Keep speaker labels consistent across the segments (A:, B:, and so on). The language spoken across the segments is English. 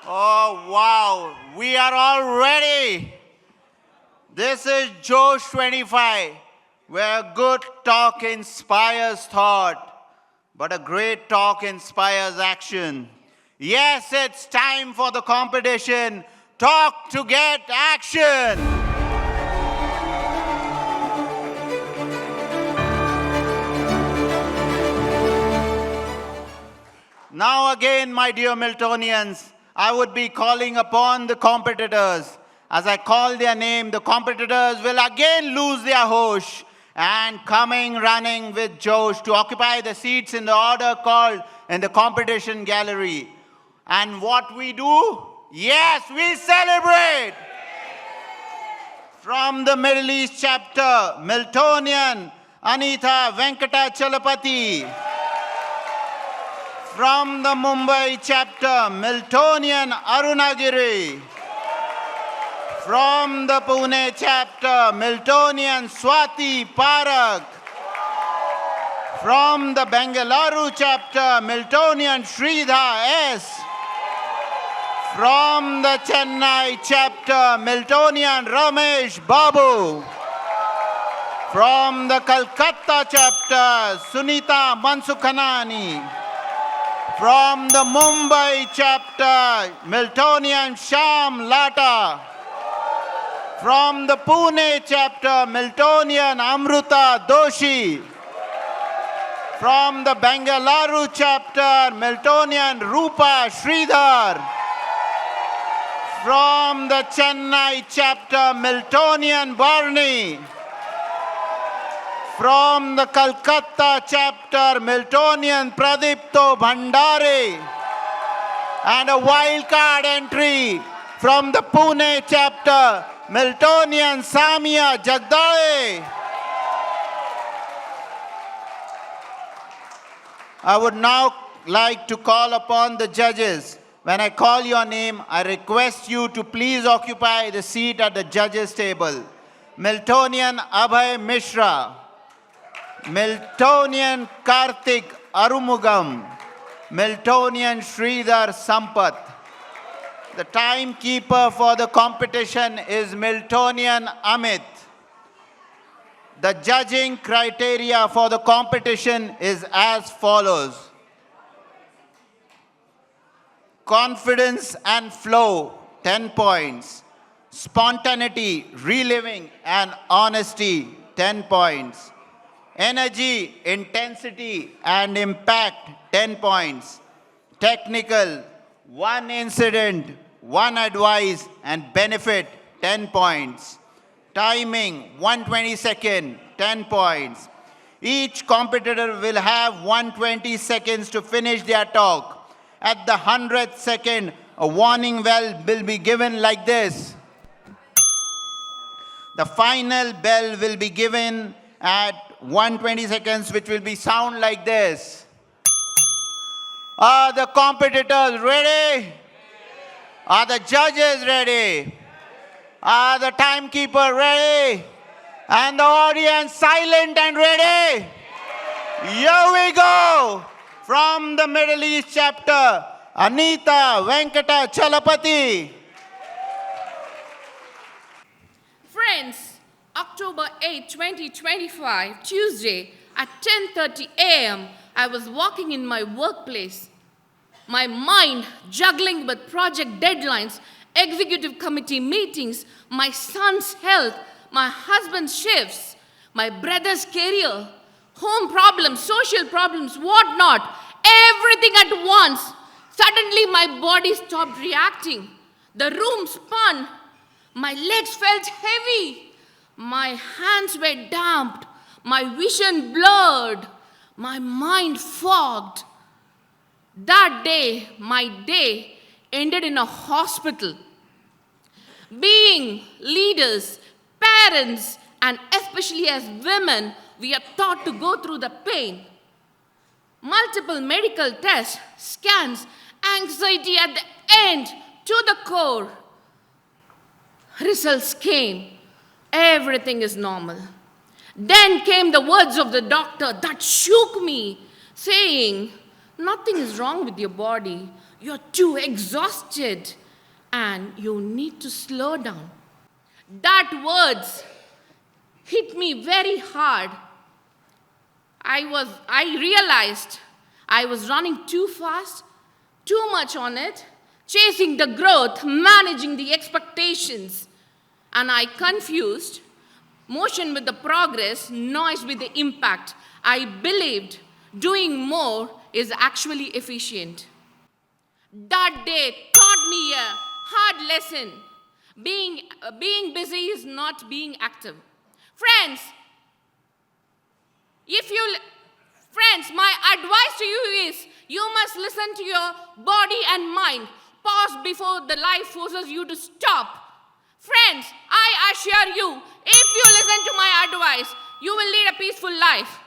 A: Oh, wow. We are all ready. This is Josh25, where good talk inspires thought, but a great talk inspires action. Yes, it's time for the competition. Talk to get action. Now again, my dear Miltonians, I would be calling upon the competitors. As I call their name, the competitors will again lose their hosh and coming running with Josh to occupy the seats in the order called in the competition gallery. And what we do? Yes, we celebrate. From the Middle East chapter, Miltonian Anita Venkata Chalapati. From the Mumbai chapter, Miltonian Arunagiri. From the Pune chapter, Miltonian Swati Parak. From the Bengaluru chapter, Miltonian Sridhar S. From the Chennai chapter, Miltonian Ramesh Babu. From the Calcutta chapter, Sunita Mansukhanani. From the Mumbai chapter, Miltonian Sham Lata. From the Pune chapter, Miltonian Amruta Doshi. From the Bengaluru chapter, Miltonian Rupa Sridhar. From the Chennai chapter, Miltonian Barney. From the Calcutta chapter, Miltonian Pradipto Bhandare. And a wildcard entry from the Pune chapter, Miltonian Samia Jagdale. I would now like to call upon the judges. When I call your name, I request you to please occupy the seat at the judges' table. Miltonian Abhay Mishra. Miltonian Karthik Arumugam. Miltonian Sridhar Sampath. The timekeeper for the competition is Miltonian Amit. The judging criteria for the competition is as follows. Confidence and flow, 10 points. Spontaneity, reliving and honesty, 10 points. Energy, intensity and impact, 10 points. Technical, one incident, one advice and benefit, 10 points. Timing, 120 seconds, 10 points. Each competitor will have 120 seconds to finish their talk. At the 100th second, a warning bell will be given like this. The final bell will be given at 120 seconds, which will be sound like this. Are the competitors ready? Are the judges ready? Are the timekeeper ready? And the audience silent and ready? Here we go. From the Middle East chapter, Anita Venkata Chalapati.
B: Friends, October 8, 2025, Tuesday at 10:30 a.m., I was walking in my workplace. My mind juggling with project deadlines, executive committee meetings, my son's health, my husband's shifts, my brother's career, home problems, social problems, whatnot, everything at once. Suddenly my body stopped reacting. The room spun. My legs felt heavy. My hands were damped. My vision blurred. My mind fogged. That day, my day ended in a hospital. Being leaders, parents, and especially as women, we are taught to go through the pain. Multiple medical tests, scans, anxiety at the end, to the core. Results came. Everything is normal. Then came the words of the doctor that shook me, saying, "Nothing is wrong with your body. You're too exhausted and you need to slow down. That words hit me very hard. I realized I was running too fast, too much on it, chasing the growth, managing the expectations. And I confused motion with the progress, noise with the impact. I believed doing more is actually efficient. That day taught me a hard lesson. Being busy is not being active. Friends, friends, my advice to you is you must listen to your body and mind. Pause before the life forces you to stop. Friends, I assure you, if you listen to my advice, you will lead a peaceful life.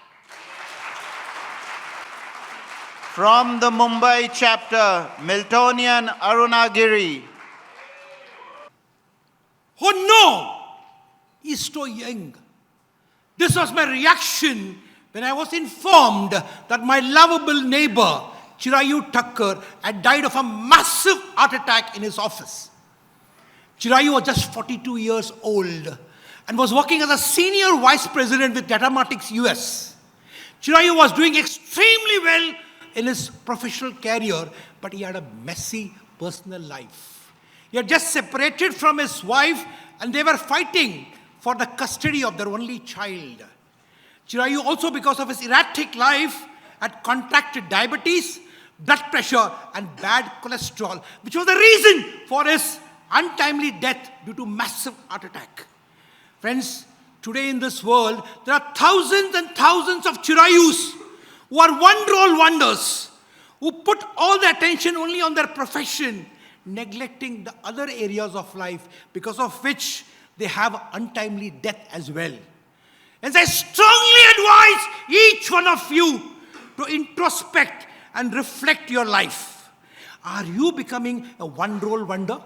A: From the Mumbai chapter, Miltonian Arunagiri.
C: Oh no! He's so young. This was my reaction when I was informed that my lovable neighbor, Chirayu Thakur, had died of a massive heart attack in his office. Chirayu was just 42 years old and was working as a senior vice president with Datamatics US. Chirayu was doing extremely well in his professional career, but he had a messy personal life. He had just separated from his wife and they were fighting for the custody of their only child. Chirayu also, because of his erratic life, had contracted diabetes, blood pressure and bad cholesterol, which was the reason for his untimely death due to massive heart attack. Friends, today in this world, there are thousands and thousands of Chirayus who are one-roll wonders, who put all their attention only on their profession, neglecting the other areas of life, because of which they have untimely death as well. And I strongly advise each one of you to introspect and reflect your life. Are you becoming a one-roll wonder?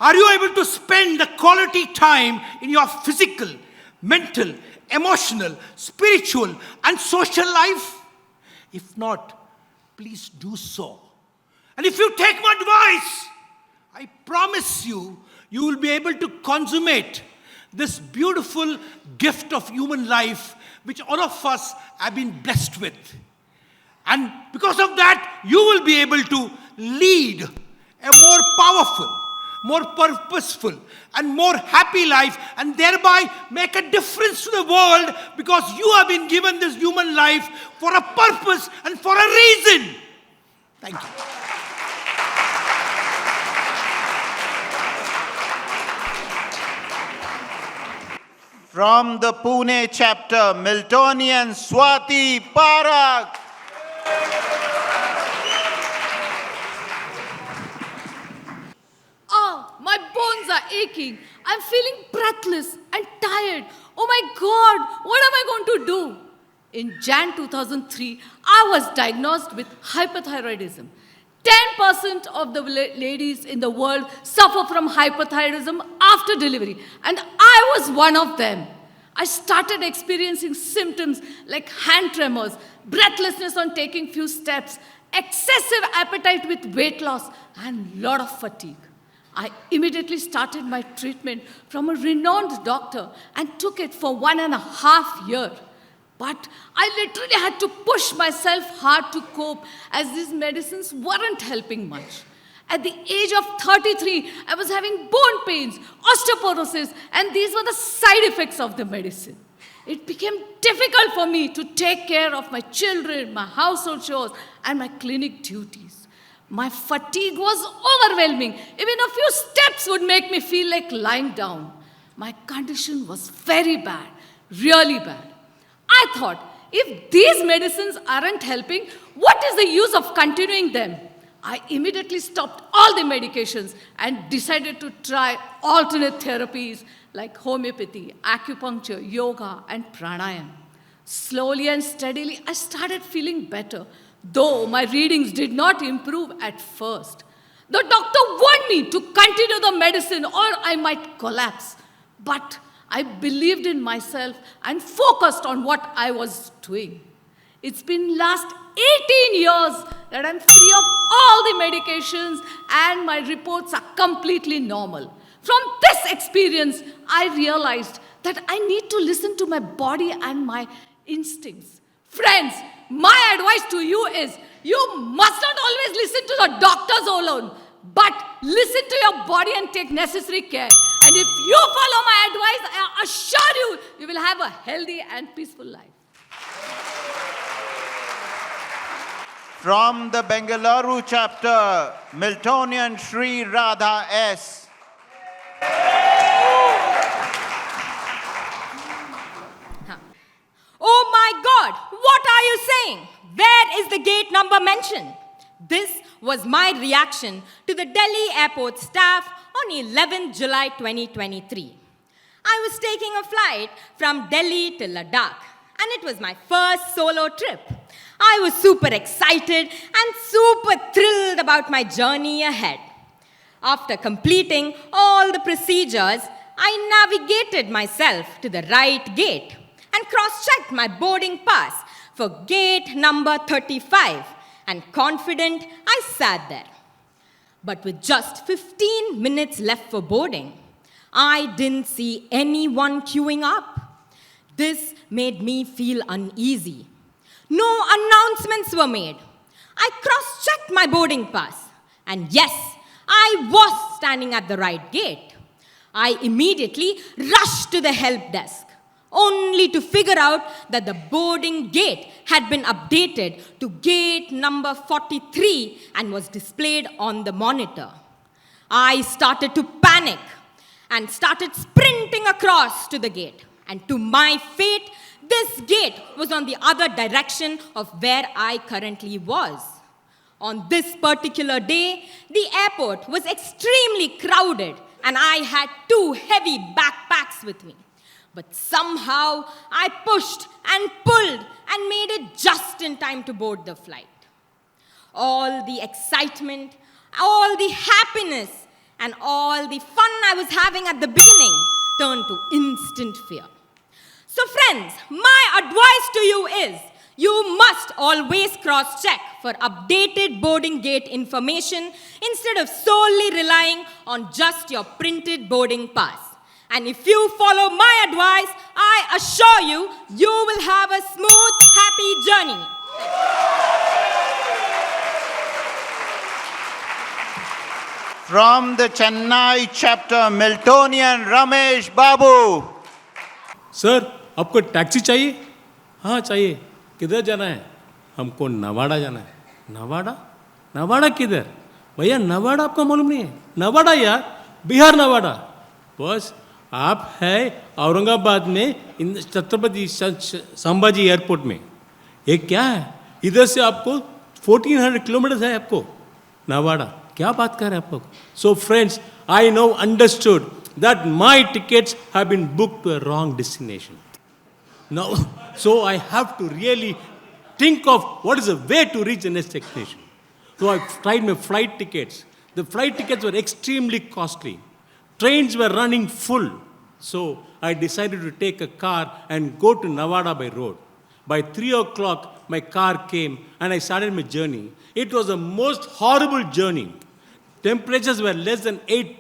C: Are you able to spend the quality time in your physical, mental, emotional, spiritual, and social life? If not, please do so. And if you take my advice, I promise you, you will be able to consummate this beautiful gift of human life, which all of us have been blessed with. And because of that, you will be able to lead a more powerful, more purposeful, and more happy life, and thereby make a difference to the world, because you have been given this human life for a purpose and for a reason. Thank you.
A: From the Pune chapter, Miltonian Swati Parak.
D: Oh, my bones are aching. I'm feeling breathless and tired. Oh my God, what am I going to do? In Jan 2003, I was diagnosed with hypothyroidism. 10% of the ladies in the world suffer from hypothyroidism after delivery, and I was one of them. I started experiencing symptoms like hand tremors, breathlessness on taking few steps, excessive appetite with weight loss, and lot of fatigue. I immediately started my treatment from a renowned doctor and took it for 1.5 years. But I literally had to push myself hard to cope, as these medicines weren't helping much. At the age of 33, I was having bone pains, osteoporosis, and these were the side effects of the medicine. It became difficult for me to take care of my children, my household chores, and my clinic duties. My fatigue was overwhelming. Even a few steps would make me feel like lying down. My condition was very bad, really bad. I thought, if these medicines aren't helping, what is the use of continuing them? I immediately stopped all the medications and decided to try alternate therapies like homeopathy, acupuncture, yoga, and pranayama. Slowly and steadily, I started feeling better, though my readings did not improve at first. The doctor warned me to continue the medicine or I might collapse. But I believed in myself and focused on what I was doing. It's been last 18 years that I'm free of all the medications and my reports are completely normal. From this experience, I realized that I need to listen to my body and my instincts. Friends, my advice to you is you must not always listen to the doctors alone, but listen to your body and take necessary care. And if you follow my advice, I assure you, you will have a healthy and peaceful life.
A: From the Bengaluru chapter, Miltonian Sri Radha S.
E: Oh my God, what are you saying? Where is the gate number mentioned? This was my reaction to the Delhi airport staff on 11th July 2023. I was taking a flight from Delhi to Ladakh, and it was my first solo trip. I was super excited and super thrilled about my journey ahead. After completing all the procedures, I navigated myself to the right gate and cross-checked my boarding pass for gate number 35, and confident I sat there. But with just 15 minutes left for boarding, I didn't see anyone queuing up. This made me feel uneasy. No announcements were made. I cross-checked my boarding pass, and yes, I was standing at the right gate. I immediately rushed to the help desk, only to figure out that the boarding gate had been updated to gate number 43 and was displayed on the monitor. I started to panic and started sprinting across to the gate. And to my fate, this gate was on the other direction of where I currently was. On this particular day, the airport was extremely crowded and I had 2 heavy backpacks with me. But somehow I pushed and pulled and made it just in time to board the flight. All the excitement, all the happiness, and all the fun I was having at the beginning turned to instant fear. So friends, my advice to you is, you must always cross-check for updated boarding gate information instead of solely relying on just your printed boarding pass. And if you follow my advice, I assure you, you will have a smooth, happy journey.
A: From the Chennai chapter, Miltonian Ramesh Babu.
F: Sir आपको taxi चाहिए? हाँ चाहिए. किधर जाना है? हमको नवाड़ा जाना है. नवाड़ा? नवाड़ा किधर? भैया नवाड़ा आपको मालूम नहीं है? नवाड़ा यार, बिहार नवाड़ा. बस आप है औरंगाबाद में छत्रपति संभाजी एयरपोर्ट में. ये क्या है? इधर से आपको 1400 किलोमीटर है आपको नवाड़ा. क्या बात कर रहे हैं आप लोग? So friends, I now understood that my tickets have been booked to a wrong destination. Now, so I have to really think of what is the way to reach the next destination. So I tried my flight tickets. The flight tickets were extremely costly. Trains were running full. So I decided to take a car and go to Nevada by road. By 3 o'clock, my car came and I started my journey. It was the most horrible journey. Temperatures were less than 8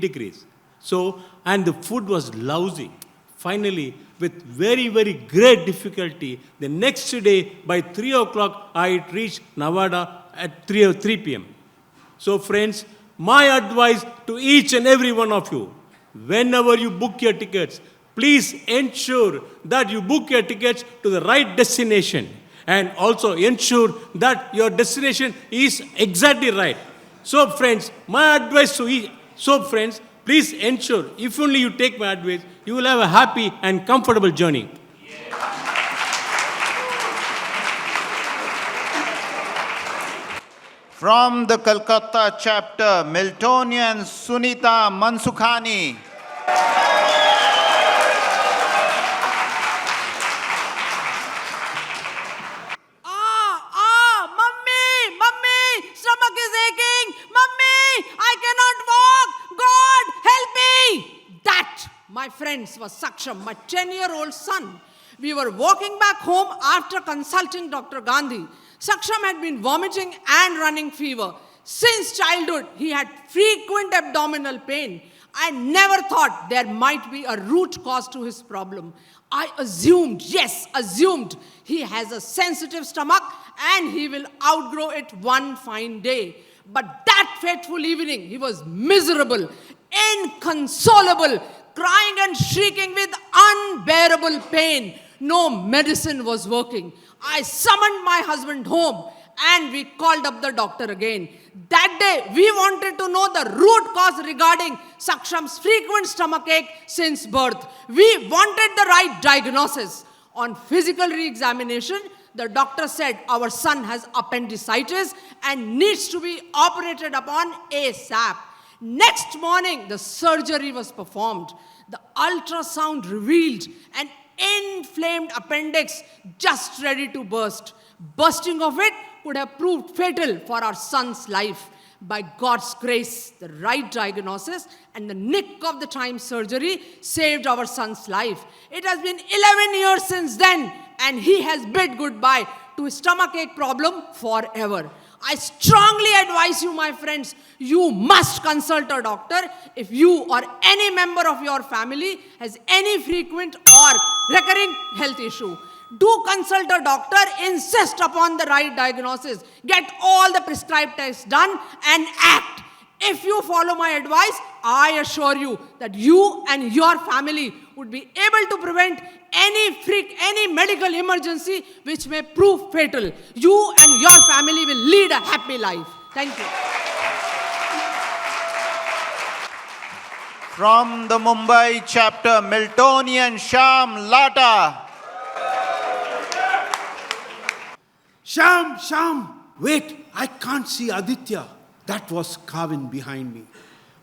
F: degrees. So, and the food was lousy. Finally, with very, very great difficulty, the next day by 3 o'clock, I reached Nevada at 3 p.m. So friends, my advice to each and every one of you, whenever you book your tickets, please ensure that you book your tickets to the right destination and also ensure that your destination is exactly right. So friends, my advice to each, please ensure, if only you take my advice, you will have a happy and comfortable journey.
A: From the Calcutta chapter, Miltonian Sunita Mansukhani.
G: Mummy, stomach is aching. Mummy, I cannot walk. God, help me. That, my friends, was Saksham, my 10-year-old son. We were walking back home after consulting Dr. Gandhi. Saksham had been vomiting and running fever. Since childhood, he had frequent abdominal pain. I never thought there might be a root cause to his problem. I assumed he has a sensitive stomach and he will outgrow it one fine day. But that fateful evening, he was miserable, inconsolable, crying and shrieking with unbearable pain. No medicine was working. I summoned my husband home and we called up the doctor again. That day, we wanted to know the root cause regarding Saksham's frequent stomachache since birth. We wanted the right diagnosis. On physical re-examination, the doctor said our son has appendicitis and needs to be operated upon ASAP. Next morning, the surgery was performed. The ultrasound revealed an inflamed appendix just ready to burst. Bursting of it could have proved fatal for our son's life. By God's grace, the right diagnosis and the nick of the time surgery saved our son's life. It has been 11 years since then, and he has bid goodbye to his stomachache problem forever. I strongly advise you, my friends, you must consult a doctor if you or any member of your family has any frequent or recurring health issue. Do consult a doctor, insist upon the right diagnosis, get all the prescribed tests done and act. If you follow my advice, I assure you that you and your family would be able to prevent any medical emergency which may prove fatal. You and your family will lead a happy life. Thank you.
A: From the Mumbai chapter, Miltonian Sham Lata.
C: Sham, wait, I can't see Aditya. That was Kavin behind me.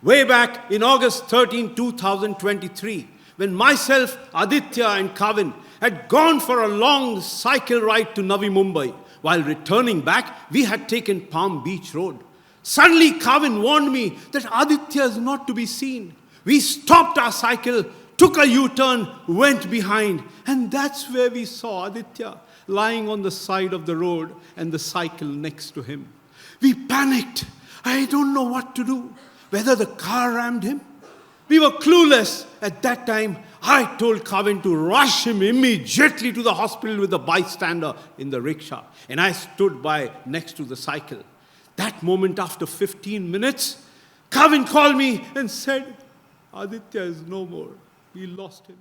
C: Way back in August 13, 2023, when myself, Aditya and Kavin had gone for a long cycle ride to Navi Mumbai. While returning back, we had taken Palm Beach Road. Suddenly, Kavin warned me that Aditya is not to be seen. We stopped our cycle, took a U-turn, went behind, and that's where we saw Aditya lying on the side of the road and the cycle next to him. We panicked. I don't know what to do. Whether the car rammed him? We were clueless. At that time, I told Kavin to rush him immediately to the hospital with a bystander in the rickshaw. And I stood by next to the cycle. That moment, after 15 minutes, Kavin called me and said, Aditya is no more. We lost him.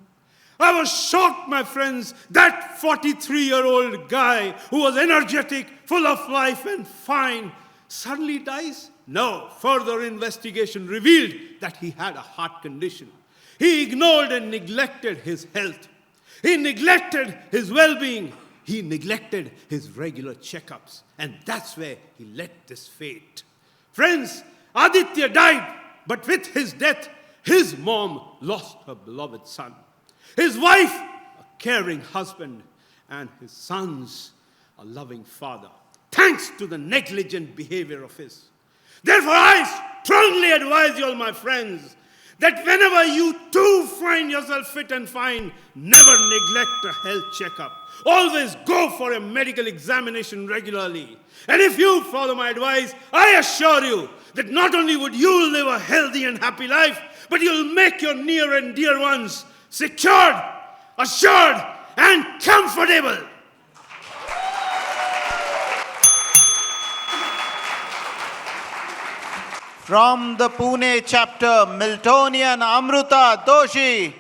C: I was shocked, my friends. That 43-year-old guy who was energetic, full of life and fine, suddenly dies? No. Further investigation revealed that he had a heart condition. He ignored and neglected his health. He neglected his well-being. He neglected his regular checkups. And that's where he let this fate. Friends, Aditya died, but with his death, his mom lost her beloved son. His wife, a caring husband, and his sons, a loving father, thanks to the negligent behavior of his. Therefore, I strongly advise you all, my friends, that whenever you too find yourself fit and fine, never neglect a health checkup. Always go for a medical examination regularly. And if you follow my advice, I assure you that not only would you live a healthy and happy life, but you'll make your near and dear ones secured, assured, and comfortable.
A: From the Pune chapter, Miltonian Amruta Doshi.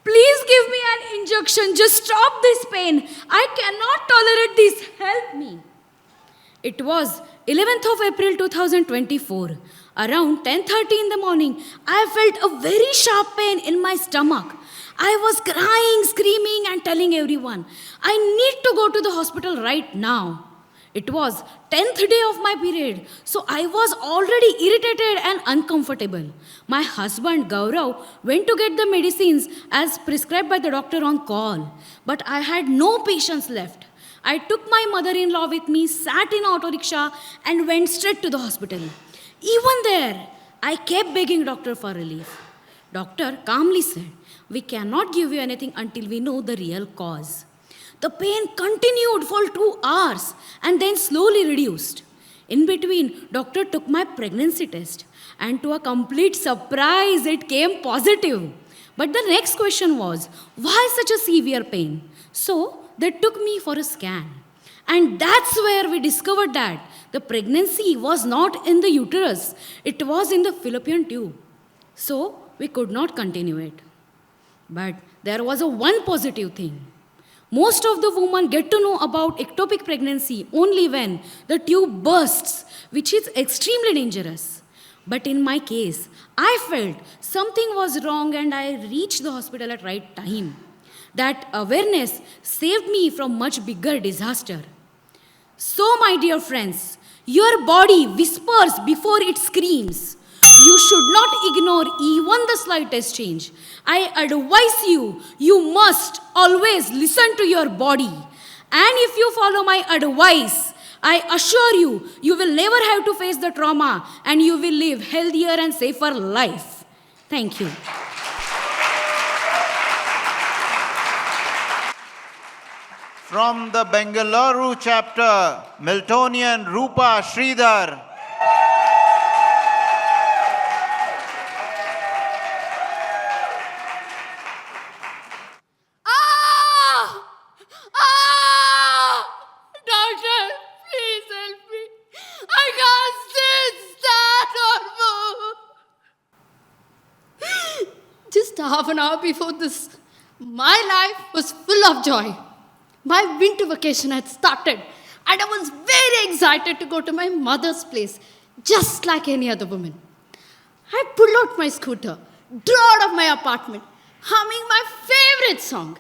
D: Please give me an injection. Just stop this pain. I cannot tolerate this. Help me. It was 11th of April 2024. Around 10:30 in the morning, I felt a very sharp pain in my stomach. I was crying, screaming, and telling everyone, I need to go to the hospital right now. It was 10th day of my period, so I was already irritated and uncomfortable. My husband, Gaurav, went to get the medicines as prescribed by the doctor on call, but I had no patience left. I took my mother-in-law with me, sat in auto rickshaw, and went straight to the hospital. Even there, I kept begging doctor for relief. Doctor calmly said, we cannot give you anything until we know the real cause. The pain continued for 2 hours and then slowly reduced. In between, doctor took my pregnancy test, and to a complete surprise, it came positive. But the next question was, why such a severe pain? So they took me for a scan. And that's where we discovered that the pregnancy was not in the uterus, it was in the fallopian tube. So we could not continue it. But there was a one positive thing. Most of the women get to know about ectopic pregnancy only when the tube bursts, which is extremely dangerous. But in my case, I felt something was wrong and I reached the hospital at right time. That awareness saved me from much bigger disaster. So, my dear friends, your body whispers before it screams. You should not ignore even the slightest change. I advise you, you must always listen to your body. And if you follow my advice, I assure you, you will never have to face the trauma and you will live healthier and safer life. Thank you.
A: From the Bengaluru chapter, Miltonian Rupa Sridhar.
B: Doctor, please help me. I can't sit, stand or move.
D: Just half an hour before this, my life was full of joy. My winter vacation had started, and I was very excited to go to my mother's place, just like any other woman. I pulled out my scooter, drove out of my apartment, humming my favorite song.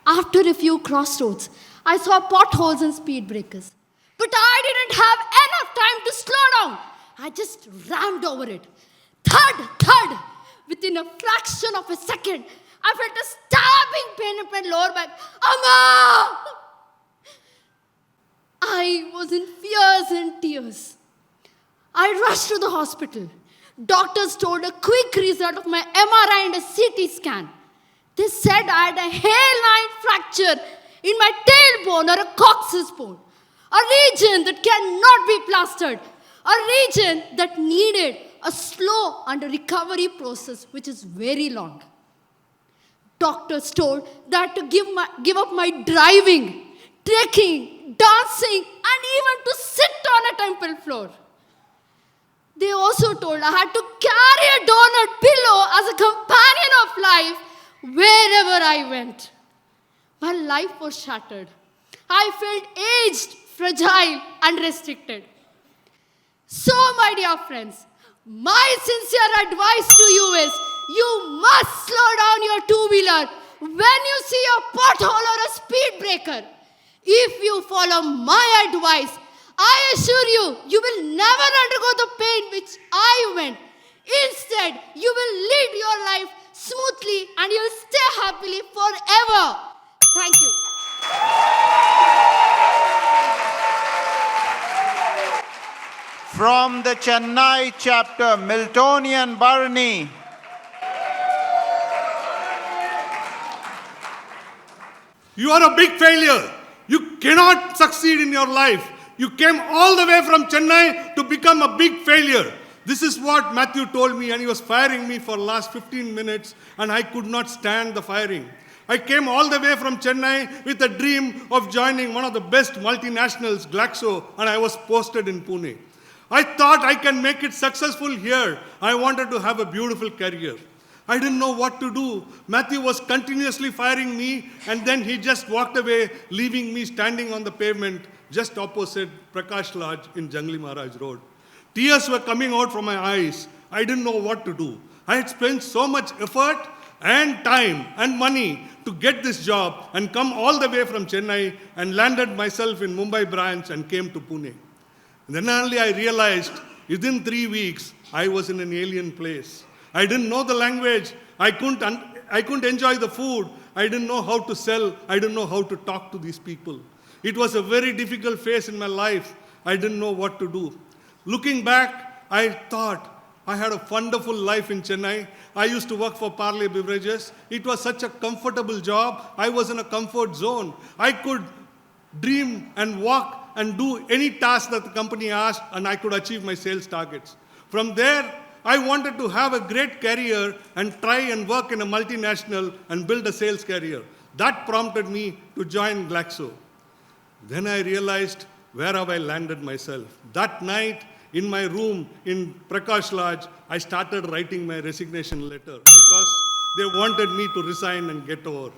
D: After a few crossroads, I saw potholes and speed breakers. But I didn't have enough time to slow down. I just rammed over it. Thud, thud. Within a fraction of a second, I felt a stabbing pain in my lower back. Amma! I was in fears and tears. I rushed to the hospital. Doctors told a quick result of my MRI and a CT scan. They said I had a hairline fracture in my tailbone or a coccyx bone, a region that cannot be plastered, a region that needed a slow and a recovery process which is very long. Doctors told that to give up my driving, trekking, dancing, and even to sit on a temple floor. They also told I had to carry a donut pillow as a companion of life wherever I went. My life was shattered. I felt aged, fragile, and restricted. So, my dear friends, my sincere advice to you is, you must slow down your two-wheeler when you see a pothole or a speed breaker. If you follow my advice, I assure you, you will never undergo the pain which I went. Instead, you will lead your life smoothly and you will stay happily forever. Thank you.
A: From the Chennai chapter, Miltonian Barney.
C: You are a big failure. You cannot succeed in your life. You came all the way from Chennai to become a big failure. This is what Matthew told me, and he was firing me for the last 15 minutes, and I could not stand the firing. I came all the way from Chennai with a dream of joining one of the best multinationals, Glaxo, and I was posted in Pune. I thought I can make it successful here. I wanted to have a beautiful career. I didn't know what to do. Matthew was continuously firing me, and then he just walked away, leaving me standing on the pavement just opposite Prakash Lodge in Jangli Maharaj Road. Tears were coming out from my eyes. I didn't know what to do. I had spent so much effort and time and money to get this job and come all the way from Chennai and landed myself in Mumbai branch and came to Pune. And then only I realized within 3 weeks I was in an alien place. I didn't know the language. I couldn't enjoy the food. I didn't know how to sell. I didn't know how to talk to these people. It was a very difficult phase in my life. I didn't know what to do. Looking back, I thought,
H: I had a wonderful life in Chennai. I used to work for Parley Beverages. It was such a comfortable job. I was in a comfort zone. I could dream and walk and do any task that the company asked, and I could achieve my sales targets. From there, I wanted to have a great career and try and work in a multinational and build a sales career. That prompted me to join Glaxo. Then I realized, where have I landed myself? That night, in my room in Prakash Lodge, I started writing my resignation letter because they wanted me to resign and get over.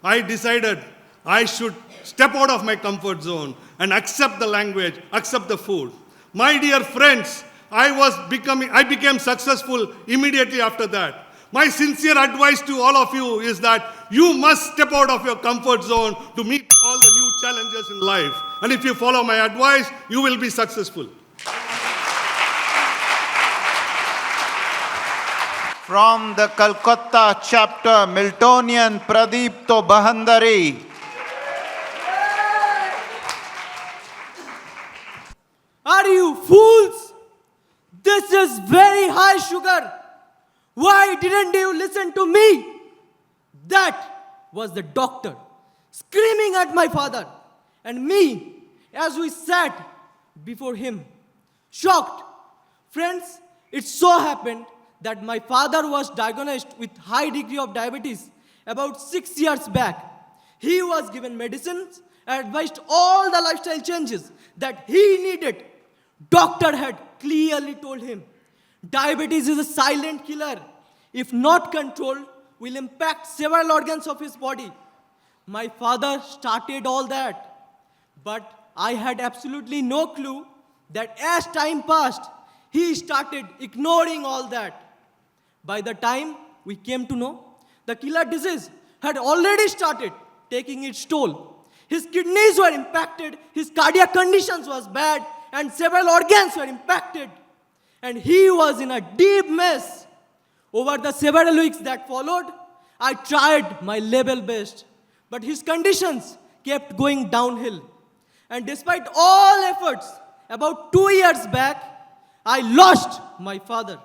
H: I decided I should step out of my comfort zone and accept the language, accept the food. My dear friends, I became successful immediately after that. My sincere advice to all of you is that you must step out of your comfort zone to meet all the new challenges in life. And if you follow my advice, you will be successful.
A: From the Calcutta chapter, Miltonian Pradeepto Bahandari.
I: Are you fools? This is very high sugar. Why didn't you listen to me? That was the doctor screaming at my father and me as we sat before him, shocked. Friends, it so happened that my father was diagnosed with high degree of diabetes about 6 years back. He was given medicines and advised all the lifestyle changes that he needed. Doctor had clearly told him, diabetes is a silent killer. If not controlled, will impact several organs of his body. My father started all that, but I had absolutely no clue that as time passed, he started ignoring all that. By the time we came to know, the killer disease had already started taking its toll. His kidneys were impacted, his cardiac conditions was bad, and several organs were impacted. And he was in a deep mess. Over the several weeks that followed, I tried my level best, but his conditions kept going downhill. And despite all efforts, about 2 years back, I lost my father.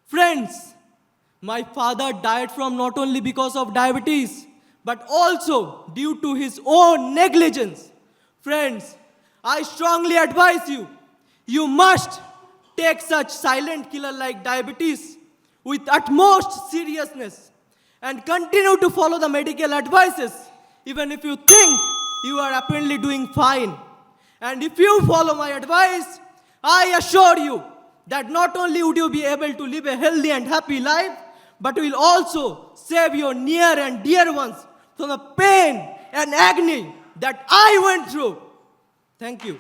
I: Friends, my father died from not only because of diabetes, but also due to his own negligence. Friends, I strongly advise you, you must take such silent killer like diabetes with utmost seriousness and continue to follow the medical advices, even if you think you are apparently doing fine. And if you follow my advice, I assure you that not only would you be able to live a healthy and happy life, but will also save your near and dear ones from the pain and agony that I went through. Thank you.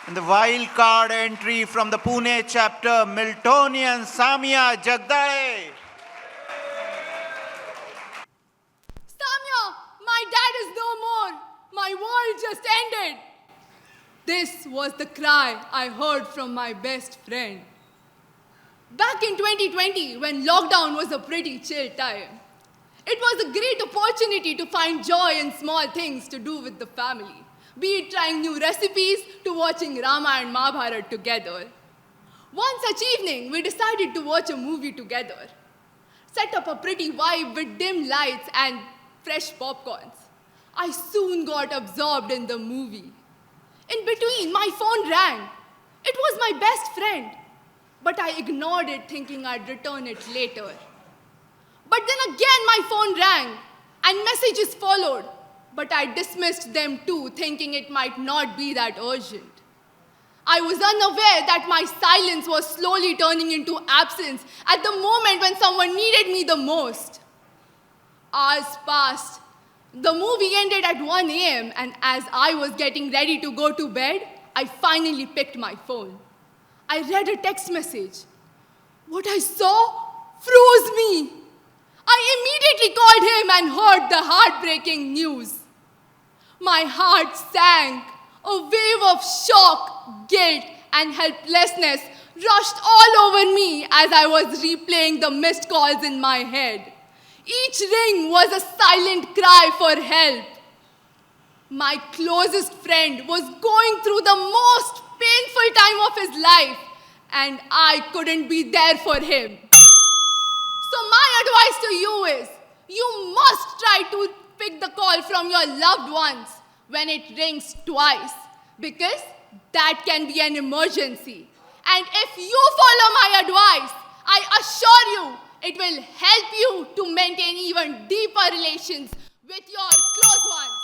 A: In the wild card entry from the Pune chapter, Miltonian Samia Jagdale.
D: Samya, my dad is no more. My world just ended. This was the cry I heard from my best friend. Back in 2020, when lockdown was a pretty chill time, it was a great opportunity to find joy in small things to do with the family, be it trying new recipes to watching Rama and Mahabharata together. One such evening, we decided to watch a movie together, set up a pretty vibe with dim lights and fresh popcorns. I soon got absorbed in the movie. In between, my phone rang. It was my best friend, but I ignored it thinking I'd return it later. But then again my phone rang and messages followed, but I dismissed them too thinking it might not be that urgent. I was unaware that my silence was slowly turning into absence at the moment when someone needed me the most. Hours passed. The movie ended at 1 a.m. and as I was getting ready to go to bed, I finally picked my phone. I read a text message. What I saw froze me. I immediately called him and heard the heartbreaking news. My heart sank. A wave of shock, guilt, and helplessness rushed all over me as I was replaying the missed calls in my head. Each ring was a silent cry for help. My closest friend was going through the most painful time of his life, and I couldn't be there for him. So my advice to you is, you must try to pick the call from your loved ones when it rings twice, because that can be an emergency. And if you follow my advice, I assure you it will help you to maintain even deeper relations with your close ones.